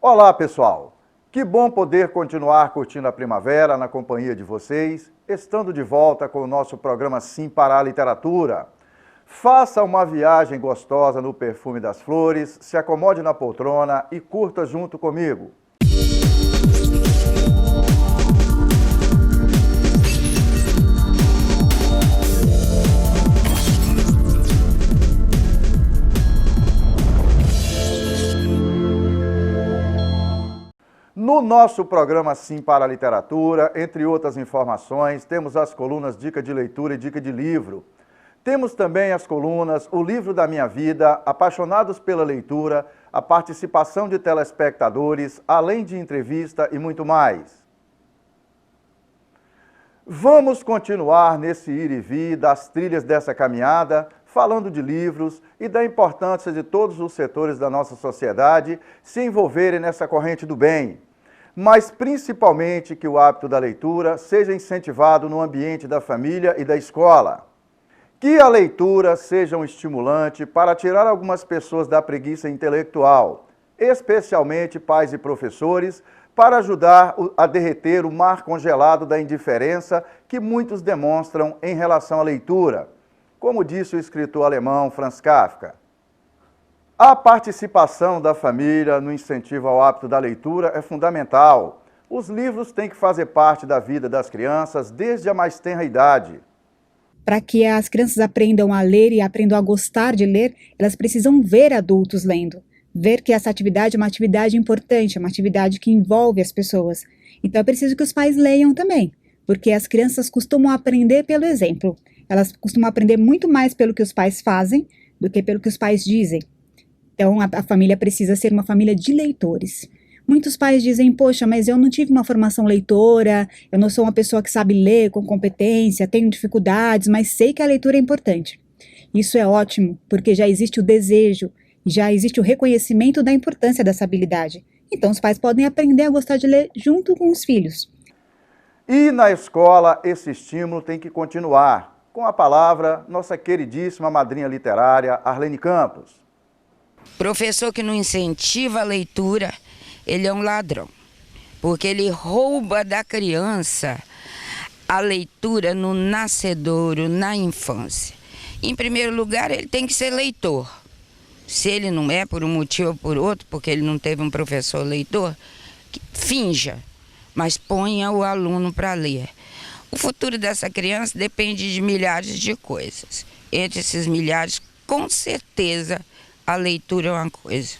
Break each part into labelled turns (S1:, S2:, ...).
S1: Olá, pessoal! Que bom poder continuar curtindo a primavera na companhia de vocês, estando de volta com o nosso programa Sim para a Literatura. Faça uma viagem gostosa no perfume das flores, se acomode na poltrona e curta junto comigo. No nosso programa Sim para a Literatura, entre outras informações, temos as colunas Dica de Leitura e Dica de Livro. Temos também as colunas O Livro da Minha Vida, Apaixonados pela Leitura, a participação de telespectadores, além de entrevista e muito mais. Vamos continuar nesse ir e vir das trilhas dessa caminhada, falando de livros e da importância de todos os setores da nossa sociedade se envolverem nessa corrente do bem, mas principalmente que o hábito da leitura seja incentivado no ambiente da família e da escola. Que a leitura seja um estimulante para tirar algumas pessoas da preguiça intelectual, especialmente pais e professores, para ajudar a derreter o mar congelado da indiferença que muitos demonstram em relação à leitura, como disse o escritor alemão Franz Kafka. A participação da família no incentivo ao hábito da leitura é fundamental. Os livros têm que fazer parte da vida das crianças desde a mais tenra idade.
S2: Para que as crianças aprendam a ler e aprendam a gostar de ler, elas precisam ver adultos lendo. Ver que essa atividade é uma atividade importante, é uma atividade que envolve as pessoas. Então é preciso que os pais leiam também, porque as crianças costumam aprender pelo exemplo. Elas costumam aprender muito mais pelo que os pais fazem do que pelo que os pais dizem. Então a família precisa ser uma família de leitores. Muitos pais dizem, poxa, mas eu não tive uma formação leitora, eu não sou uma pessoa que sabe ler com competência, tenho dificuldades, mas sei que a leitura é importante. Isso é ótimo, porque já existe o desejo, já existe o reconhecimento da importância dessa habilidade. Então os pais podem aprender a gostar de ler junto com os filhos.
S1: E na escola esse estímulo tem que continuar. Com a palavra, nossa queridíssima madrinha literária, Arlene Campos.
S3: Professor que não incentiva a leitura, ele é um ladrão, porque ele rouba da criança a leitura no nascedouro, na infância. Em primeiro lugar, ele tem que ser leitor. Se ele não é, por um motivo ou por outro, porque ele não teve um professor leitor, finja, mas ponha o aluno para ler. O futuro dessa criança depende de milhares de coisas. Entre esses milhares, com certeza, a leitura é uma coisa,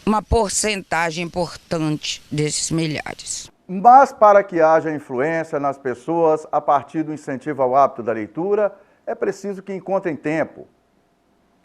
S3: uma porcentagem importante desses milhares.
S1: Mas para que haja influência nas pessoas a partir do incentivo ao hábito da leitura, é preciso que encontrem tempo.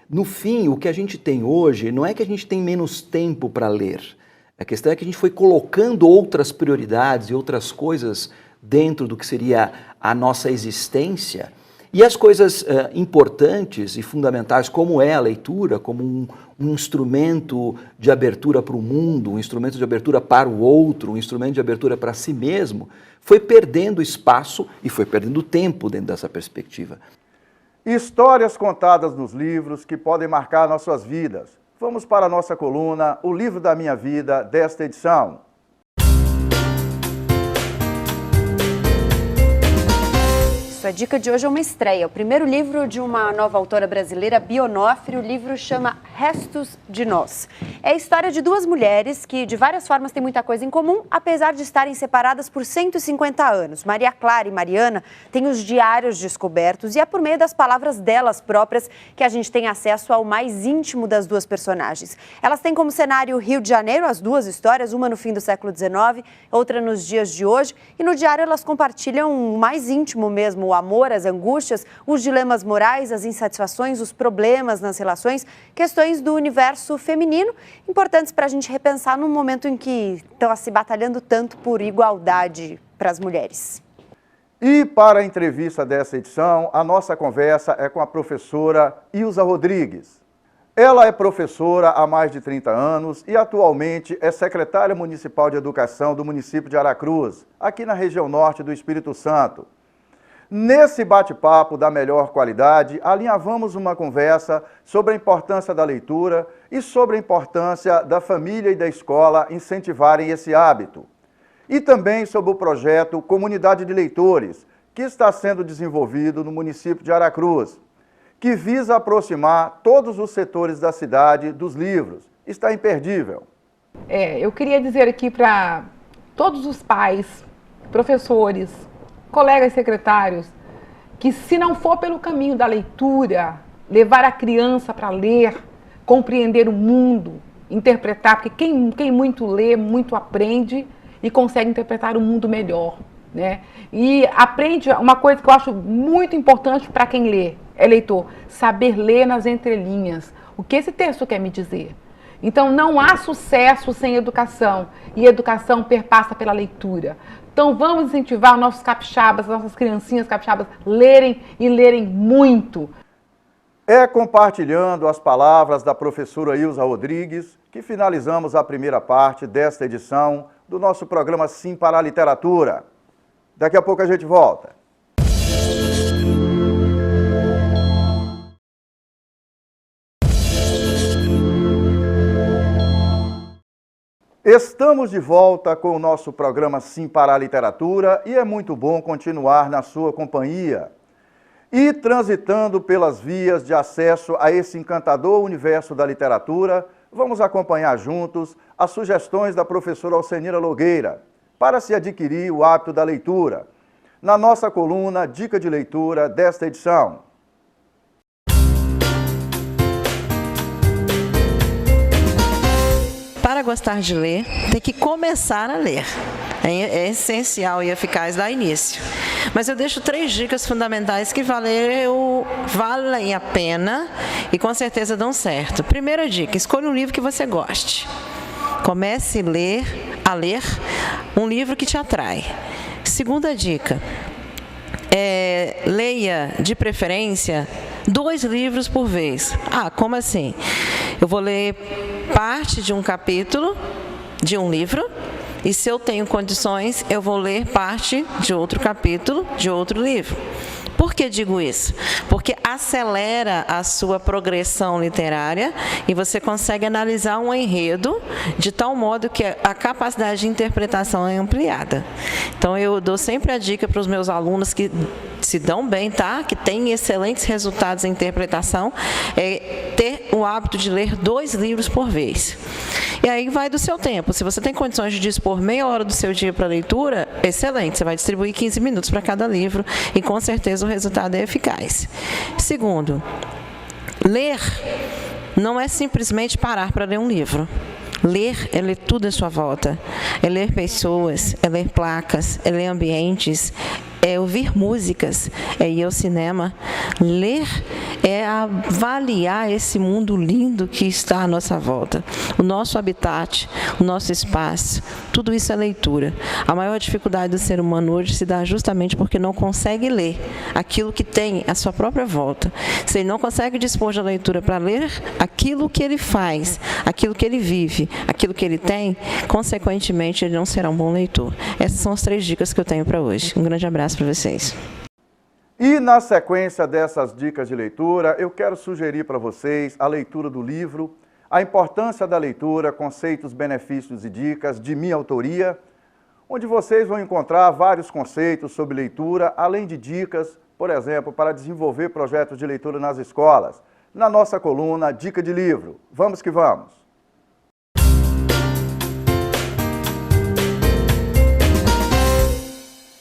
S4: No fim, o que a gente tem hoje não é que a gente tem menos tempo para ler. A questão é que a gente foi colocando outras prioridades e outras coisas dentro do que seria a nossa existência. E as coisas importantes e fundamentais, como é a leitura, como um instrumento de abertura para o mundo, um instrumento de abertura para o outro, um instrumento de abertura para si mesmo, foi perdendo espaço e foi perdendo tempo dentro dessa perspectiva.
S1: Histórias contadas nos livros que podem marcar nossas vidas. Vamos para a nossa coluna, O Livro da Minha Vida, desta edição.
S5: A dica de hoje é uma estreia, o primeiro livro de uma nova autora brasileira, Bia Onofre. O livro chama Restos de Nós. É a história de duas mulheres que, de várias formas, têm muita coisa em comum, apesar de estarem separadas por 150 anos. Maria Clara e Mariana têm os diários descobertos e é por meio das palavras delas próprias que a gente tem acesso ao mais íntimo das duas personagens. Elas têm como cenário o Rio de Janeiro, as duas histórias, uma no fim do século XIX, outra nos dias de hoje, e no diário elas compartilham o mais íntimo mesmo, o amor, as angústias, os dilemas morais, as insatisfações, os problemas nas relações, questões do universo feminino, importantes para a gente repensar num momento em que estão se batalhando tanto por igualdade para as mulheres.
S1: E para a entrevista dessa edição, a nossa conversa é com a professora Ilza Rodrigues. Ela é professora há mais de 30 anos e atualmente é secretária municipal de educação do município de Aracruz, aqui na região norte do Espírito Santo. Nesse bate-papo da melhor qualidade, alinhavamos uma conversa sobre a importância da leitura e sobre a importância da família e da escola incentivarem esse hábito. E também sobre o projeto Comunidade de Leitores, que está sendo desenvolvido no município de Aracruz, que visa aproximar todos os setores da cidade dos livros. Está imperdível.
S6: Eu queria dizer aqui para todos os pais, professores, colegas secretários, que se não for pelo caminho da leitura, levar a criança para ler, compreender o mundo, interpretar, porque quem muito lê, muito aprende e consegue interpretar o mundo melhor, né? E aprende uma coisa que eu acho muito importante para quem lê, é leitor, saber ler nas entrelinhas. O que esse texto quer me dizer? Então não há sucesso sem educação, e educação perpassa pela leitura. Então vamos incentivar os nossos capixabas, nossas criancinhas capixabas, lerem e lerem muito.
S1: É compartilhando as palavras da professora Ilza Rodrigues que finalizamos a primeira parte desta edição do nosso programa Sim para a Literatura. Daqui a pouco a gente volta. Estamos de volta com o nosso programa Sim para a Literatura e é muito bom continuar na sua companhia. E transitando pelas vias de acesso a esse encantador universo da literatura, vamos acompanhar juntos as sugestões da professora Alcenira Nogueira para se adquirir o hábito da leitura, na nossa coluna Dica de Leitura desta edição.
S7: Para gostar de ler, tem que começar a ler. É essencial e eficaz dar início. Mas eu deixo 3 dicas fundamentais que valem a pena e com certeza dão certo. Primeira dica, escolha um livro que você goste. Comece a ler um livro que te atrai. Segunda dica, leia de preferência 2 livros por vez. Como assim? Eu vou ler parte de um capítulo de um livro e, se eu tenho condições, eu vou ler parte de outro capítulo de outro livro. Por que digo isso? Porque acelera a sua progressão literária e você consegue analisar um enredo de tal modo que a capacidade de interpretação é ampliada. Então, eu dou sempre a dica para os meus alunos que se dão bem, que têm excelentes resultados em interpretação, ter o hábito de ler 2 livros por vez. E aí vai do seu tempo. Se você tem condições de dispor meia hora do seu dia para leitura, excelente, você vai distribuir 15 minutos para cada livro e com certeza o resultado é eficaz. Segundo, ler não é simplesmente parar para ler um livro. Ler é ler tudo à sua volta, é ler pessoas, é ler placas, é ler ambientes, é ouvir músicas, é ir ao cinema. Ler é avaliar esse mundo lindo que está à nossa volta. O nosso habitat, o nosso espaço, tudo isso é leitura. A maior dificuldade do ser humano hoje se dá justamente porque não consegue ler aquilo que tem à sua própria volta. Se ele não consegue dispor da leitura para ler aquilo que ele faz, aquilo que ele vive, aquilo que ele tem, consequentemente ele não será um bom leitor. Essas são as 3 dicas que eu tenho para hoje. Um grande abraço para vocês.
S1: E na sequência dessas dicas de leitura, eu quero sugerir para vocês a leitura do livro A Importância da Leitura, Conceitos, Benefícios e Dicas, de minha autoria, onde vocês vão encontrar vários conceitos sobre leitura, além de dicas, por exemplo, para desenvolver projetos de leitura nas escolas, na nossa coluna Dica de Livro. Vamos que vamos!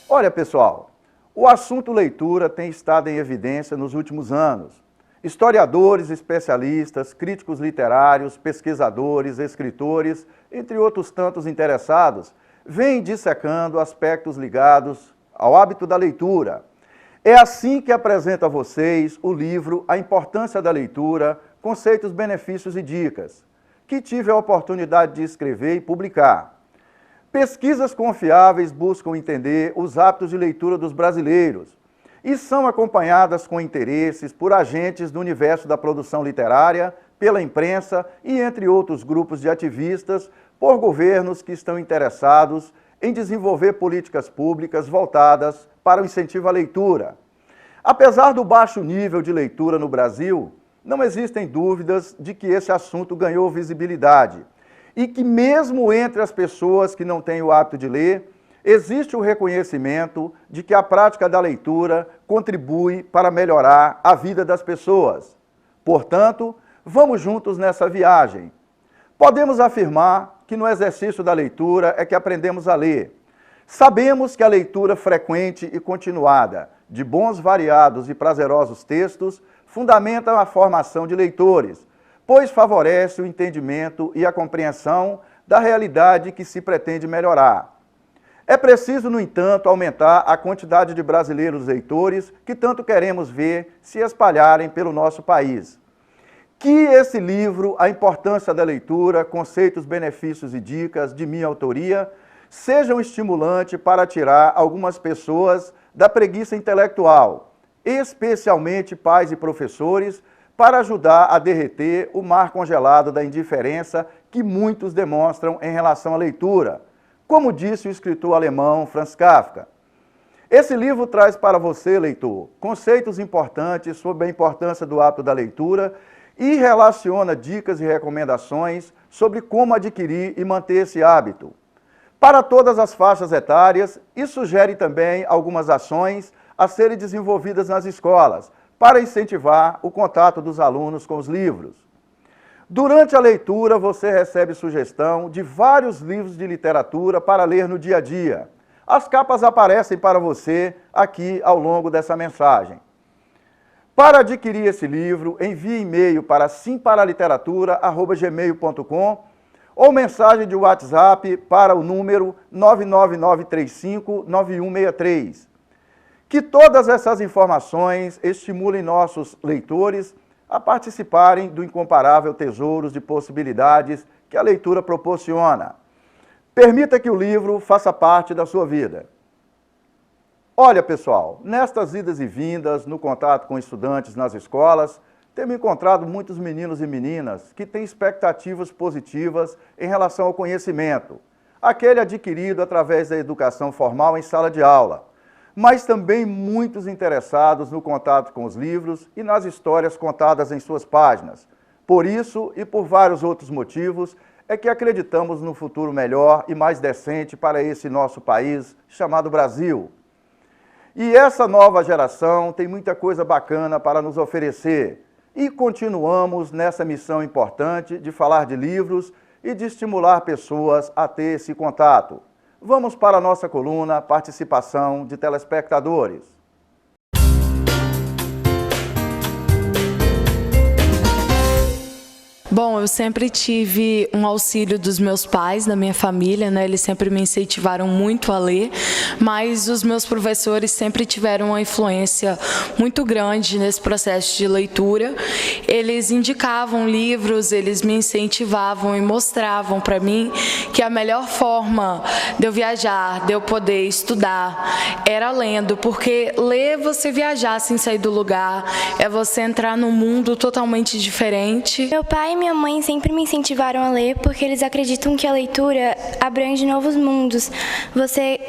S1: Olha, pessoal, o assunto leitura tem estado em evidência nos últimos anos. Historiadores, especialistas, críticos literários, pesquisadores, escritores, entre outros tantos interessados, vêm dissecando aspectos ligados ao hábito da leitura. É assim que apresento a vocês o livro A Importância da Leitura, Conceitos, Benefícios e Dicas, que tive a oportunidade de escrever e publicar. Pesquisas confiáveis buscam entender os hábitos de leitura dos brasileiros e são acompanhadas com interesses por agentes do universo da produção literária, pela imprensa e entre outros grupos de ativistas, por governos que estão interessados em desenvolver políticas públicas voltadas para o incentivo à leitura. Apesar do baixo nível de leitura no Brasil, não existem dúvidas de que esse assunto ganhou visibilidade e que mesmo entre as pessoas que não têm o hábito de ler, existe o reconhecimento de que a prática da leitura contribui para melhorar a vida das pessoas. Portanto, vamos juntos nessa viagem. Podemos afirmar que no exercício da leitura é que aprendemos a ler. Sabemos que a leitura frequente e continuada de bons, variados e prazerosos textos fundamenta a formação de leitores, pois favorece o entendimento e a compreensão da realidade que se pretende melhorar. É preciso, no entanto, aumentar a quantidade de brasileiros leitores que tanto queremos ver se espalharem pelo nosso país. Que esse livro, A Importância da Leitura, Conceitos, Benefícios e Dicas, de minha autoria, seja um estimulante para tirar algumas pessoas da preguiça intelectual, especialmente pais e professores, para ajudar a derreter o mar congelado da indiferença que muitos demonstram em relação à leitura, como disse o escritor alemão Franz Kafka. Esse livro traz para você, leitor, conceitos importantes sobre a importância do hábito da leitura e relaciona dicas e recomendações sobre como adquirir e manter esse hábito para todas as faixas etárias e sugere também algumas ações a serem desenvolvidas nas escolas para incentivar o contato dos alunos com os livros. Durante a leitura, você recebe sugestão de vários livros de literatura para ler no dia a dia. As capas aparecem para você aqui ao longo dessa mensagem. Para adquirir esse livro, envie e-mail para simparaliteratura@gmail.com ou mensagem de WhatsApp para o número 999359163. Que todas essas informações estimulem nossos leitores a participarem do incomparável tesouro de possibilidades que a leitura proporciona. Permita que o livro faça parte da sua vida. Olha, pessoal, nestas idas e vindas, no contato com estudantes nas escolas, temos encontrado muitos meninos e meninas que têm expectativas positivas em relação ao conhecimento, aquele adquirido através da educação formal em sala de aula, mas também muitos interessados no contato com os livros e nas histórias contadas em suas páginas. Por isso e por vários outros motivos, é que acreditamos no futuro melhor e mais decente para esse nosso país chamado Brasil. E essa nova geração tem muita coisa bacana para nos oferecer. E continuamos nessa missão importante de falar de livros e de estimular pessoas a ter esse contato. Vamos para a nossa coluna Participação de Telespectadores.
S8: Bom, eu sempre tive um auxílio dos meus pais, da minha família, né? Eles sempre me incentivaram muito a ler, mas os meus professores sempre tiveram uma influência muito grande nesse processo de leitura. Eles indicavam livros, eles me incentivavam e mostravam para mim que a melhor forma de eu viajar, de eu poder estudar, era lendo, porque ler é você viajar sem sair do lugar, é você entrar num mundo totalmente diferente.
S9: Meu pai e minha mãe sempre me incentivaram a ler porque eles acreditam que a leitura abrange novos mundos.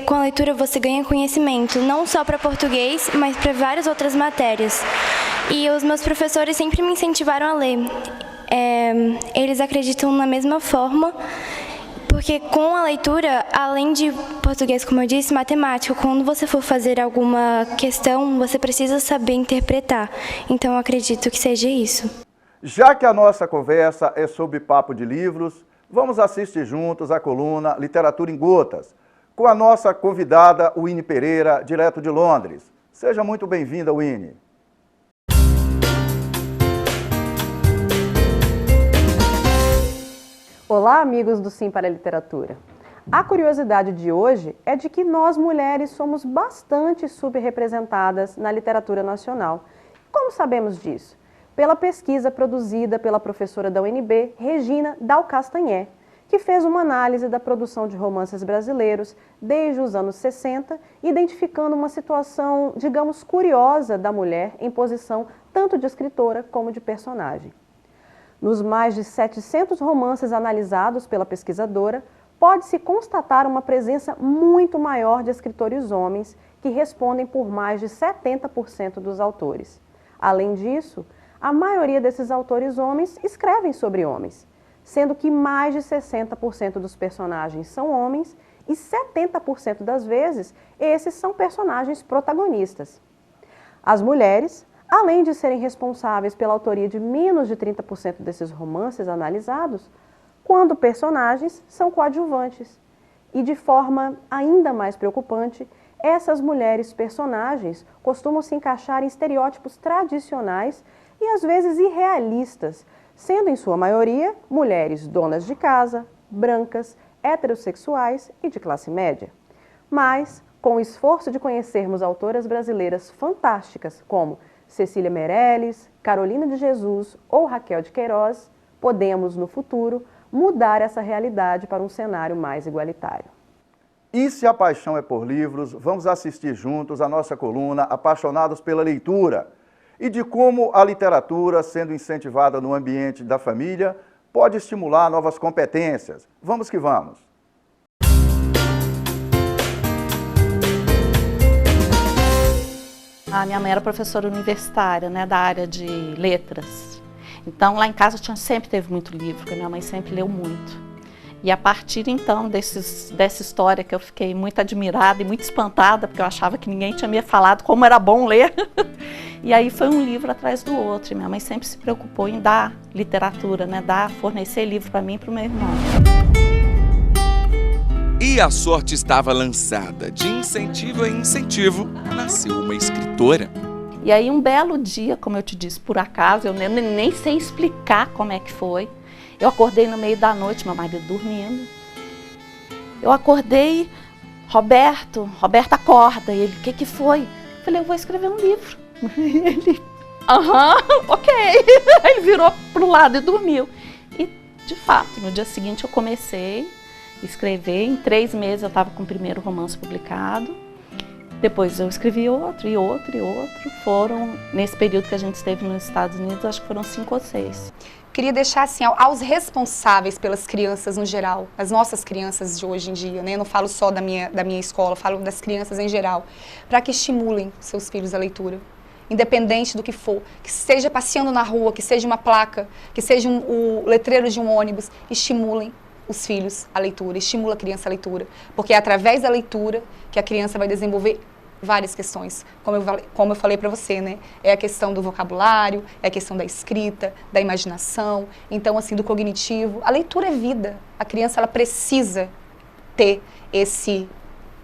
S9: Com a leitura você ganha conhecimento, não só para português, mas para várias outras matérias. E os meus professores sempre me incentivaram a ler. Eles acreditam na mesma forma, porque com a leitura, além de português, como eu disse, matemática, quando você for fazer alguma questão, você precisa saber interpretar. Então eu acredito que seja isso.
S1: Já que a nossa conversa é sobre papo de livros, vamos assistir juntos a coluna Literatura em Gotas, com a nossa convidada, Winnie Pereira, direto de Londres. Seja muito bem-vinda, Winnie.
S10: Olá, amigos do Sim para a Literatura. A curiosidade de hoje é de que nós, mulheres, somos bastante subrepresentadas na literatura nacional. Como sabemos disso? Pela pesquisa produzida pela professora da UNB, Regina Dal Castanhé, que fez uma análise da produção de romances brasileiros desde os anos 60, identificando uma situação, digamos, curiosa da mulher em posição tanto de escritora como de personagem. Nos mais de 700 romances analisados pela pesquisadora, pode-se constatar uma presença muito maior de escritores homens, que respondem por mais de 70% dos autores. Além disso, a maioria desses autores homens escrevem sobre homens, sendo que mais de 60% dos personagens são homens e 70% das vezes esses são personagens protagonistas. As mulheres, além de serem responsáveis pela autoria de menos de 30% desses romances analisados, quando personagens são coadjuvantes. E de forma ainda mais preocupante, essas mulheres personagens costumam se encaixar em estereótipos tradicionais e às vezes irrealistas, sendo em sua maioria mulheres donas de casa, brancas, heterossexuais e de classe média. Mas, com o esforço de conhecermos autoras brasileiras fantásticas como Cecília Meirelles, Carolina de Jesus ou Raquel de Queiroz, podemos, no futuro, mudar essa realidade para um cenário mais igualitário.
S1: E se a paixão é por livros, vamos assistir juntos a nossa coluna Apaixonados pela Leitura e de como a literatura, sendo incentivada no ambiente da família, pode estimular novas competências. Vamos que vamos!
S11: A minha mãe era professora universitária, né, da área de letras. Então, lá em casa sempre teve muito livro, porque minha mãe sempre leu muito. E a partir, então, dessa história que eu fiquei muito admirada e muito espantada, porque eu achava que ninguém tinha me falado como era bom ler. E aí foi um livro atrás do outro. E minha mãe sempre se preocupou em dar literatura, né, fornecer livro para mim e para o meu irmão.
S12: E a sorte estava lançada. De incentivo em incentivo, nasceu uma escritora.
S11: E aí um belo dia, como eu te disse, por acaso, eu nem sei explicar como é que foi. Eu acordei no meio da noite, meu marido dormindo. Eu acordei, Roberto acorda. E ele, o que foi? Eu falei, eu vou escrever um livro. Ele, ok. Aí virou pro lado e dormiu. E, de fato, no dia seguinte eu comecei a escrever. Em 3 meses eu estava com o primeiro romance publicado. Depois eu escrevi outro, e outro, e outro. Foram, nesse período que a gente esteve nos Estados Unidos, acho que foram 5 ou 6.
S13: Queria deixar assim, aos responsáveis pelas crianças no geral, as nossas crianças de hoje em dia, né? Eu não falo só da minha escola, falo das crianças em geral, para que estimulem seus filhos à leitura, independente do que for, que seja passeando na rua, que seja uma placa, que seja o letreiro de um ônibus, estimulem os filhos à leitura, estimula a criança à leitura, porque é através da leitura que a criança vai desenvolver várias questões, como eu falei para você, né? É a questão do vocabulário, é a questão da escrita, da imaginação, então assim, do cognitivo. A leitura é vida, a criança ela precisa ter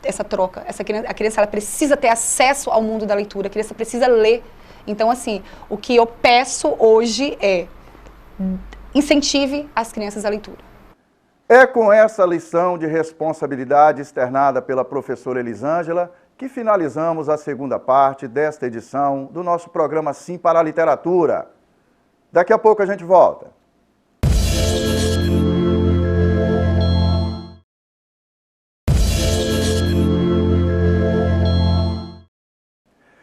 S13: essa troca, a criança ela precisa ter acesso ao mundo da leitura, a criança precisa ler. Então assim, o que eu peço hoje é incentive as crianças à leitura.
S1: É com essa lição de responsabilidade externada pela professora Elisângela que finalizamos a segunda parte desta edição do nosso programa Sim para a Literatura. Daqui a pouco a gente volta.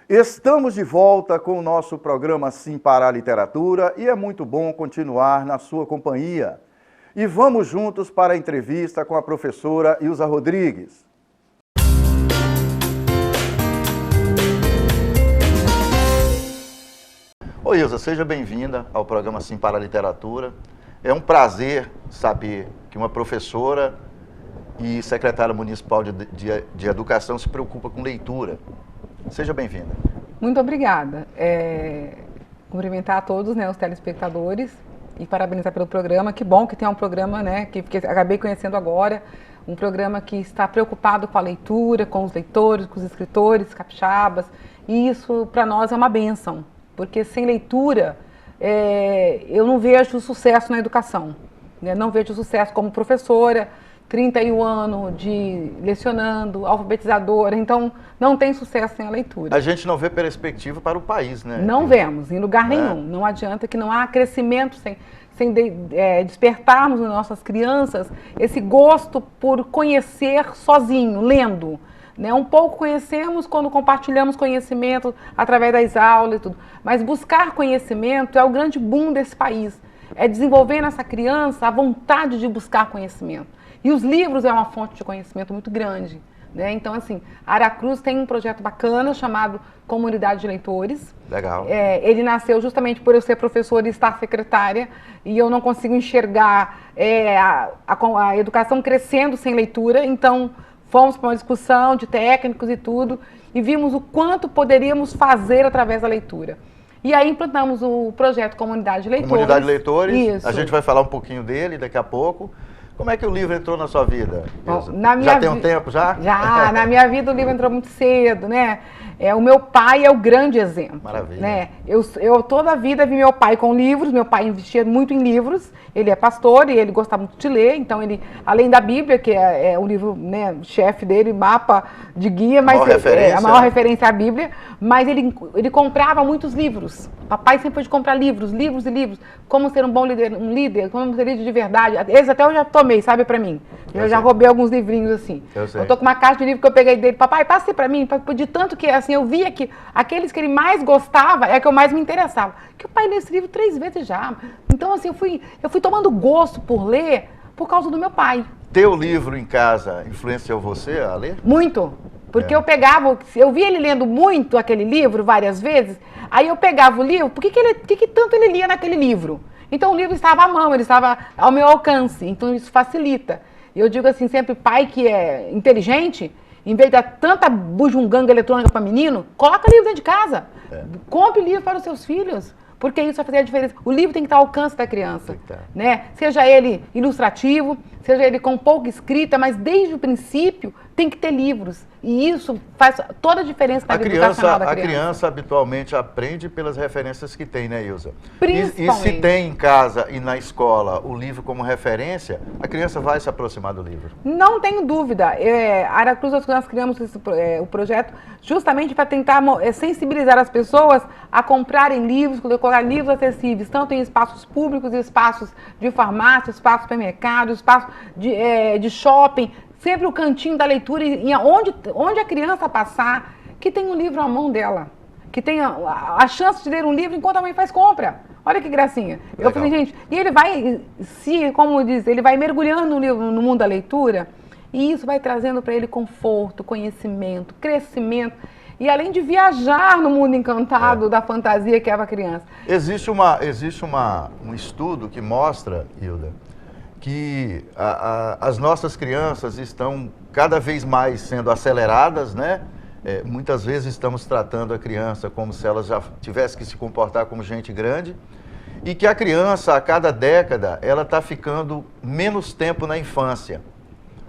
S1: Estamos de volta com o nosso programa Sim para a Literatura e é muito bom continuar na sua companhia. E vamos juntos para a entrevista com a professora Ilza Rodrigues. Oi, Ilza, seja bem-vinda ao programa Sim para a Literatura. É um prazer saber que uma professora e secretária municipal de Educação se preocupa com leitura. Seja bem-vinda.
S6: Muito obrigada. Cumprimentar a todos, né, os telespectadores e parabenizar pelo programa. Que bom que tem um programa, né, que acabei conhecendo agora, um programa que está preocupado com a leitura, com os leitores, com os escritores capixabas. E isso, para nós, é uma bênção. Porque sem leitura, eu não vejo sucesso na educação. Né? Não vejo sucesso como professora, 31 anos lecionando, alfabetizadora, então não tem sucesso sem a leitura.
S1: A gente não vê perspectiva para o país, né?
S6: Não vemos, em lugar nenhum. Não adianta que não há crescimento sem despertarmos nas nossas crianças esse gosto por conhecer sozinho, lendo. Né? Um pouco conhecemos quando compartilhamos conhecimento através das aulas e tudo, mas buscar conhecimento é o grande boom desse país, é desenvolver nessa criança a vontade de buscar conhecimento. E os livros é uma fonte de conhecimento muito grande, né? Então, assim, a Aracruz tem um projeto bacana chamado Comunidade de Leitores.
S1: Legal.
S6: Ele nasceu justamente por eu ser professora e estar secretária, e eu não consigo enxergar a educação crescendo sem leitura, então fomos para uma discussão de técnicos e tudo, e vimos o quanto poderíamos fazer através da leitura. E aí implantamos o projeto Comunidade de Leitores.
S1: Comunidade de Leitores,
S6: Isso.
S1: A gente vai falar um pouquinho dele daqui a pouco. Como é que o livro entrou na sua vida, Ilza?
S6: Bom,
S1: já tem um tempo, já?
S6: Já, na minha vida o livro entrou muito cedo, né? O meu pai é o grande exemplo.
S1: Maravilha.
S6: Né? Eu toda a vida vi meu pai com livros, meu pai investia muito em livros, ele é pastor e ele gostava muito de ler, então ele, além da Bíblia, que é o livro, né, chefe dele, mapa de guia, mas a maior referência é a Bíblia, mas ele comprava muitos livros. Papai sempre foi de comprar livros, livros e livros. Como ser um bom líder, como ser líder de verdade. Esses até eu já tomei, sabe, pra mim. Eu já roubei alguns livrinhos assim. Eu tô com uma caixa de livro que eu peguei dele. Papai, passe pra mim, de tanto que assim, eu via que aqueles que ele mais gostava é que eu mais me interessava. Que o pai lê esse livro 3 vezes já. Então, assim, eu fui tomando gosto por ler por causa do meu pai.
S1: Teu livro em casa influenciou você a ler?
S6: Muito. Porque eu via ele lendo muito aquele livro várias vezes, aí eu pegava o livro, por que tanto ele lia naquele livro? Então o livro estava à mão, ele estava ao meu alcance, então isso facilita. E eu digo assim, sempre, pai que é inteligente, em vez de dar tanta bujunganga eletrônica para menino, coloca livro dentro de casa. Compre livro para os seus filhos, porque isso vai fazer a diferença. O livro tem que estar ao alcance da criança, né? Seja ele ilustrativo, seja ele com pouca escrita, mas desde o princípio tem que ter livros. E isso faz toda a diferença na vida educacional da criança.
S1: A criança habitualmente aprende pelas referências que tem, né, Ilza?
S6: Principalmente.
S1: E se tem em casa e na escola o livro como referência, a criança vai se aproximar do livro.
S6: Não tenho dúvida. A Aracruz, nós criamos o projeto justamente para tentar sensibilizar as pessoas a comprarem livros, colocar livros acessíveis, tanto em espaços públicos, espaços de farmácia, espaços de supermercado, espaços de shopping. Sempre o cantinho da leitura, e onde a criança passar, que tem um livro à mão dela, que tenha a chance de ler um livro enquanto a mãe faz compra. Olha que gracinha. Legal. Eu falei, gente, e ele vai, como diz, ele vai mergulhando no mundo da leitura, e isso vai trazendo para ele conforto, conhecimento, crescimento, e além de viajar no mundo encantado da fantasia que é a criança.
S1: Existe um estudo que mostra, Hilda, que as nossas crianças estão cada vez mais sendo aceleradas, né? Muitas vezes estamos tratando a criança como se ela já tivesse que se comportar como gente grande, e que a criança, a cada década, ela está ficando menos tempo na infância,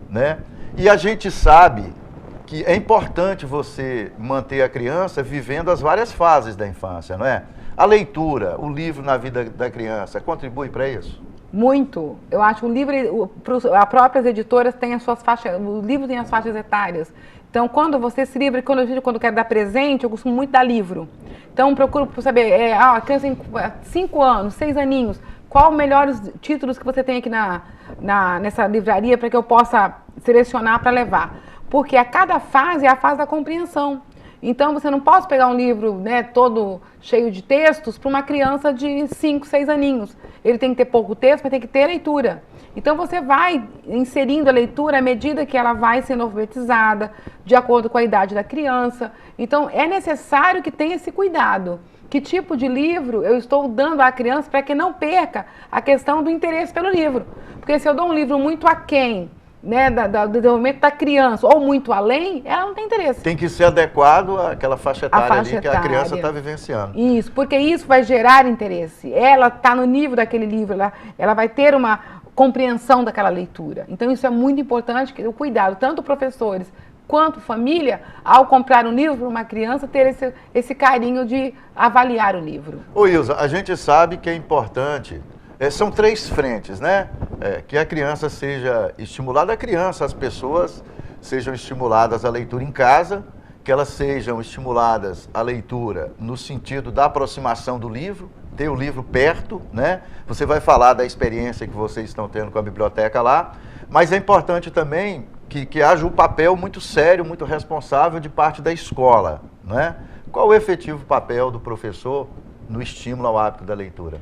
S1: né? E a gente sabe que é importante você manter a criança vivendo as várias fases da infância, não é? A leitura, o livro na vida da criança, contribui para isso?
S6: Muito. Eu acho que o livro, as próprias editoras têm as suas faixas, o livro tem as faixas etárias. Então, quando você se livra, quando eu quero dar presente, eu costumo muito dar livro. Então, procuro saber, a criança tem 5 anos, 6 aninhos, qual os melhores títulos que você tem aqui nessa livraria para que eu possa selecionar para levar. Porque a cada fase é a fase da compreensão. Então, você não pode pegar um livro, né, todo cheio de textos para uma criança de 5, 6 aninhos. Ele tem que ter pouco texto, mas tem que ter leitura. Então, você vai inserindo a leitura à medida que ela vai sendo alfabetizada, de acordo com a idade da criança. Então, é necessário que tenha esse cuidado. Que tipo de livro eu estou dando à criança para que não perca a questão do interesse pelo livro. Porque se eu dou um livro muito aquém, né, do desenvolvimento da criança, ou muito além, ela não tem interesse.
S1: Tem que ser adequado àquela faixa etária ali que a criança está vivenciando.
S6: Isso, porque isso vai gerar interesse. Ela está no nível daquele livro, ela vai ter uma compreensão daquela leitura. Então isso é muito importante, o cuidado, tanto professores quanto família, ao comprar um livro para uma criança, ter esse carinho de avaliar o livro.
S1: Ô Ilza, a gente sabe que é importante, são 3 frentes, né? Que a criança seja estimulada, as pessoas sejam estimuladas à leitura em casa, que elas sejam estimuladas à leitura no sentido da aproximação do livro, ter o livro perto, né? Você vai falar da experiência que vocês estão tendo com a biblioteca lá, mas é importante também que haja um papel muito sério, muito responsável de parte da escola, né? Qual o efetivo papel do professor no estímulo ao hábito da leitura?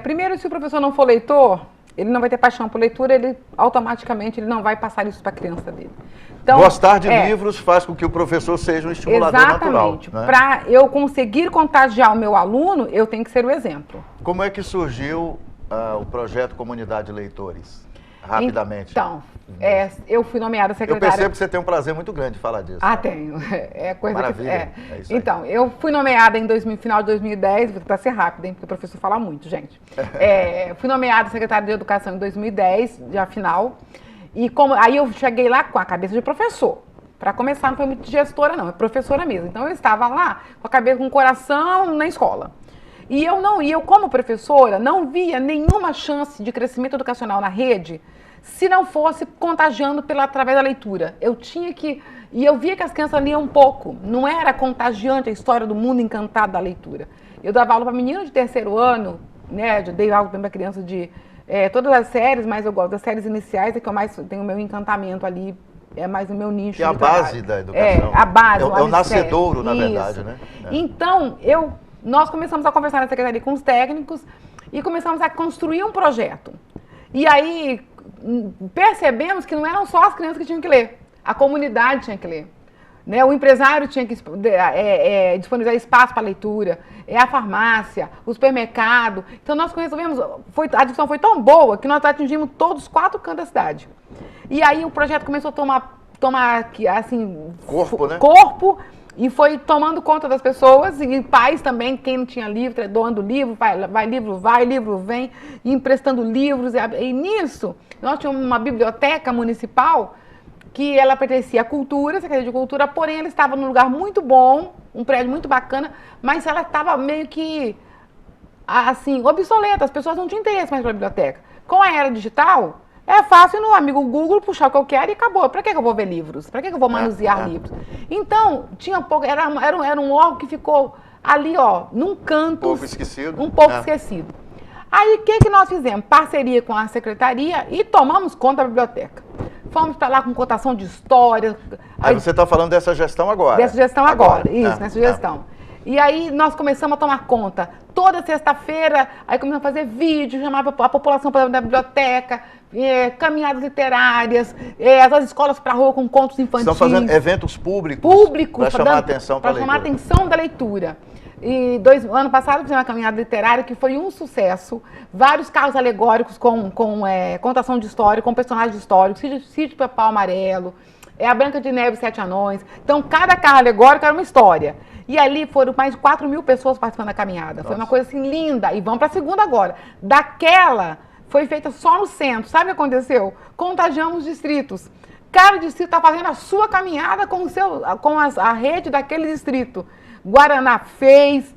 S6: Primeiro, se o professor não for leitor, ele não vai ter paixão por leitura, ele automaticamente ele não vai passar isso para a criança dele. Então,
S1: gostar de livros faz com que o professor seja um estimulador natural.
S6: Exatamente. Para eu conseguir contagiar o meu aluno, eu tenho que ser o exemplo.
S1: Como é que surgiu o projeto Comunidade Leitores? Rapidamente.
S6: Então, eu fui nomeada secretária...
S1: Eu percebo que você tem um prazer muito grande de falar disso.
S6: Ah, tenho. É coisa
S1: Maravilha.
S6: que...
S1: É isso aí.
S6: Então, eu fui nomeada em final de 2010, para ser rápido, hein, porque o professor fala muito, gente. Fui nomeada secretária de Educação em 2010, já final. E aí eu cheguei lá com a cabeça de professor. Para começar, não foi muito gestora, não, é professora mesmo. Então, eu estava lá com a cabeça, com o coração na escola. E eu como professora, não via nenhuma chance de crescimento educacional na rede se não fosse contagiando através da leitura. Eu tinha que... E eu via que as crianças liam um pouco. Não era contagiante a história do mundo encantado da leitura. Eu dava aula para menino de 3º ano, né? Eu dei aula para criança de todas as séries, mas eu gosto das séries iniciais, é que eu mais tenho o meu encantamento ali, é mais o meu nicho.
S1: Que é a base da educação.
S6: A base.
S1: É o nascedouro, na verdade, né?
S6: Então, nós começamos a conversar na secretaria com os técnicos e começamos a construir um projeto. E aí percebemos que não eram só as crianças que tinham que ler, a comunidade tinha que ler. Né? O empresário tinha que disponibilizar espaço para leitura, a farmácia, o supermercado. Então nós resolvemos, a discussão foi tão boa que nós atingimos todos os 4 cantos da cidade. E aí o projeto começou a tomar assim,
S1: corpo, né?
S6: Corpo. E foi tomando conta das pessoas, e pais também, quem não tinha livro, doando livro, livro vem, e emprestando livros. E nisso, nós tínhamos uma biblioteca municipal que ela pertencia à cultura, Secretaria de Cultura, porém ela estava num lugar muito bom, um prédio muito bacana, mas ela estava meio que, assim, obsoleta, as pessoas não tinham interesse mais pela biblioteca. Com a era digital... É fácil no amigo Google puxar o que eu quero e acabou. Para que eu vou ver livros? Para que eu vou manusear livros? Então, tinha pouco, era um órgão que ficou ali, num canto.
S1: Um pouco esquecido.
S6: Um pouco esquecido. Aí, o que nós fizemos? Parceria com a secretaria e tomamos conta da biblioteca. Fomos para lá com cotação de história.
S1: Aí você está falando dessa gestão agora?
S6: Dessa gestão agora. Isso, nessa gestão. E aí nós começamos a tomar conta. Toda sexta-feira, aí começamos a fazer vídeo, chamava a população para da biblioteca, caminhadas literárias, as escolas para a rua com contos infantis.
S1: Estão fazendo eventos públicos para chamar a atenção para a leitura.
S6: Para chamar a atenção da leitura. E ano passado fizemos uma caminhada literária que foi um sucesso. Vários carros alegóricos com contação de história, com personagens históricos, Sítio Pau Amarelo, a Branca de Neve e 7 Anões. Então, cada carro alegórico era uma história. E ali foram mais de 4.000 pessoas participando da caminhada. Nossa. Foi uma coisa assim linda. E vamos para a segunda agora. Daquela foi feita só no centro. Sabe o que aconteceu? Contagiamos os distritos. Cada distrito está fazendo a sua caminhada com a rede daquele distrito. Guaraná fez,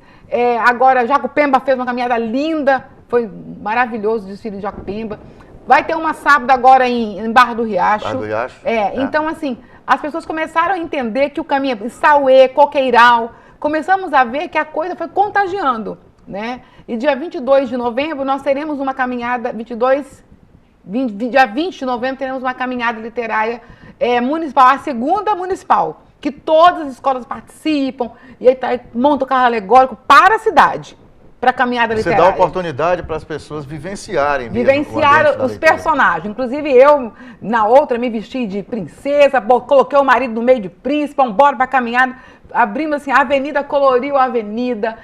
S6: agora Jacupemba fez uma caminhada linda. Foi maravilhoso o desfile de Jacupemba. Vai ter uma sábado agora em Barra do Riacho.
S1: Barra do Riacho?
S6: Então assim... As pessoas começaram a entender que o caminho é Sauê, Coqueiral. Começamos a ver que a coisa foi contagiando, né? E dia 22 de novembro nós teremos uma caminhada, dia 20 de novembro teremos uma caminhada literária municipal, a segunda municipal, que todas as escolas participam, e aí monta o carro alegórico para a cidade. Para a caminhada literária.
S1: Você dá oportunidade para as pessoas vivenciarem mesmo.
S6: Vivenciar os personagens. Inclusive eu, na outra, me vesti de princesa, coloquei o marido no meio de príncipe, vamos embora para a caminhada, abrimos assim, a avenida, coloriu a avenida,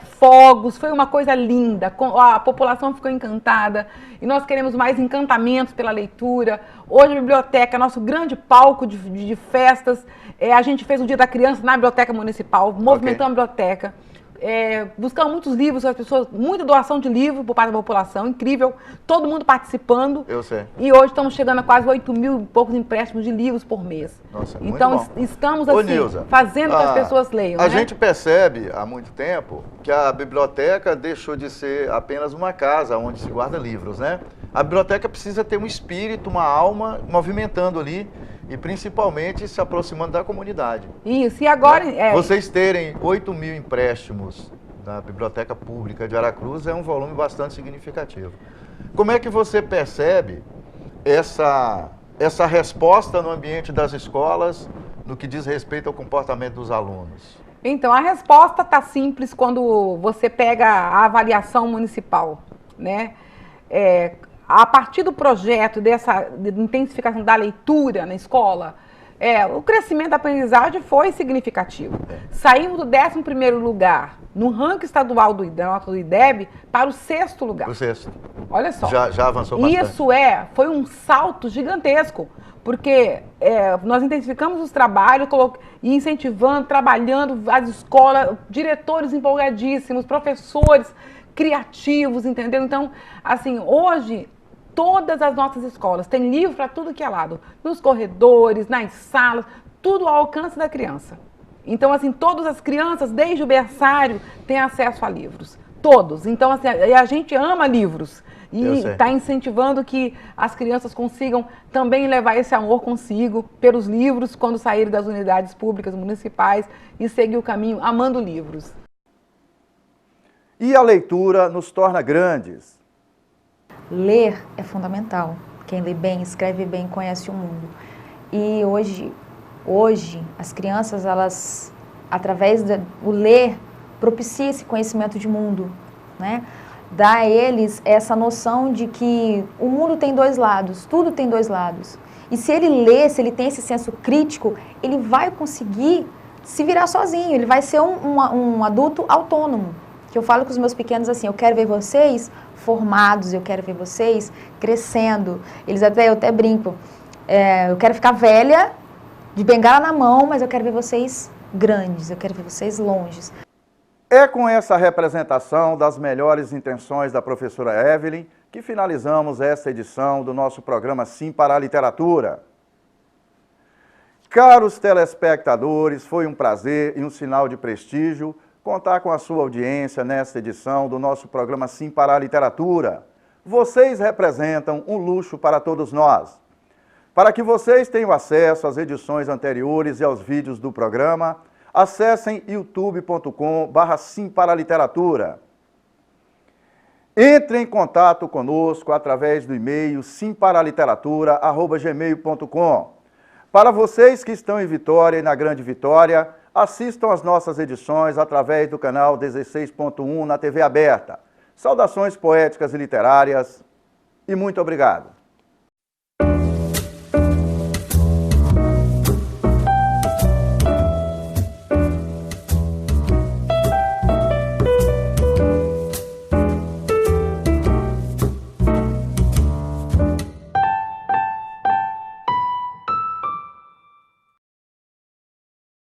S6: fogos, foi uma coisa linda, a população ficou encantada, e nós queremos mais encantamentos pela leitura. Hoje a biblioteca é nosso grande palco de festas, a gente fez o Dia da Criança na Biblioteca Municipal, movimentamos a biblioteca. Buscamos muitos livros, as pessoas, muita doação de livro por parte da população, incrível, todo mundo participando.
S1: Eu sei.
S6: E hoje estamos chegando a quase 8.000 e poucos empréstimos de livros por mês.
S1: Nossa, muito
S6: então
S1: bom.
S6: Estamos assim, Nilza, fazendo que as pessoas leiam.
S1: A gente percebe há muito tempo que a biblioteca deixou de ser apenas uma casa onde se guarda livros, né? A biblioteca precisa ter um espírito, uma alma movimentando ali. E principalmente se aproximando da comunidade.
S6: Isso, e agora...
S1: Vocês terem 8.000 empréstimos da Biblioteca Pública de Aracruz é um volume bastante significativo. Como é que você percebe essa resposta no ambiente das escolas no que diz respeito ao comportamento dos alunos?
S6: Então, a resposta está simples quando você pega a avaliação municipal, né? a partir do projeto dessa de intensificação da leitura na escola, o crescimento da aprendizagem foi significativo. Saímos do 11º lugar no ranking estadual do IDEB para o 6º lugar.
S1: O 6º.
S6: Olha só.
S1: Já avançou bastante.
S6: Isso foi um salto gigantesco, porque nós intensificamos os trabalhos e incentivando, trabalhando as escolas, diretores empolgadíssimos, professores criativos, entendeu? Então, assim, hoje todas as nossas escolas têm livro para tudo que é lado, nos corredores, nas salas, tudo ao alcance da criança. Então, assim, todas as crianças, desde o berçário, têm acesso a livros. Todos. Então, assim, a gente ama livros. E está incentivando que as crianças consigam também levar esse amor consigo pelos livros quando saírem das unidades públicas municipais e seguir o caminho amando livros.
S1: E a leitura nos torna grandes.
S14: Ler é fundamental. Quem lê bem, escreve bem, conhece o mundo. E hoje as crianças, elas, através do ler, propicia esse conhecimento de mundo, né? Dá a eles essa noção de que o mundo tem dois lados, tudo tem dois lados. E se ele lê, se ele tem esse senso crítico, ele vai conseguir se virar sozinho, ele vai ser um adulto autônomo. Que eu falo com os meus pequenos assim, eu quero ver vocês formados, eu quero ver vocês crescendo. Eu até brinco, eu quero ficar velha, de bengala na mão, mas eu quero ver vocês grandes, eu quero ver vocês longes.
S1: É com essa representação das melhores intenções da professora Evelyn que finalizamos esta edição do nosso programa Sim para a Literatura. Caros telespectadores, foi um prazer e um sinal de prestígio contar com a sua audiência nesta edição do nosso programa Sim para a Literatura. Vocês representam um luxo para todos nós. Para que vocês tenham acesso às edições anteriores e aos vídeos do programa, acessem youtube.com/simparaliteratura. Entre em contato conosco através do e-mail simparaliteratura@gmail.com. Para vocês que estão em Vitória e na Grande Vitória, assistam às nossas edições através do canal 16.1 na TV aberta. Saudações poéticas e literárias e muito obrigado.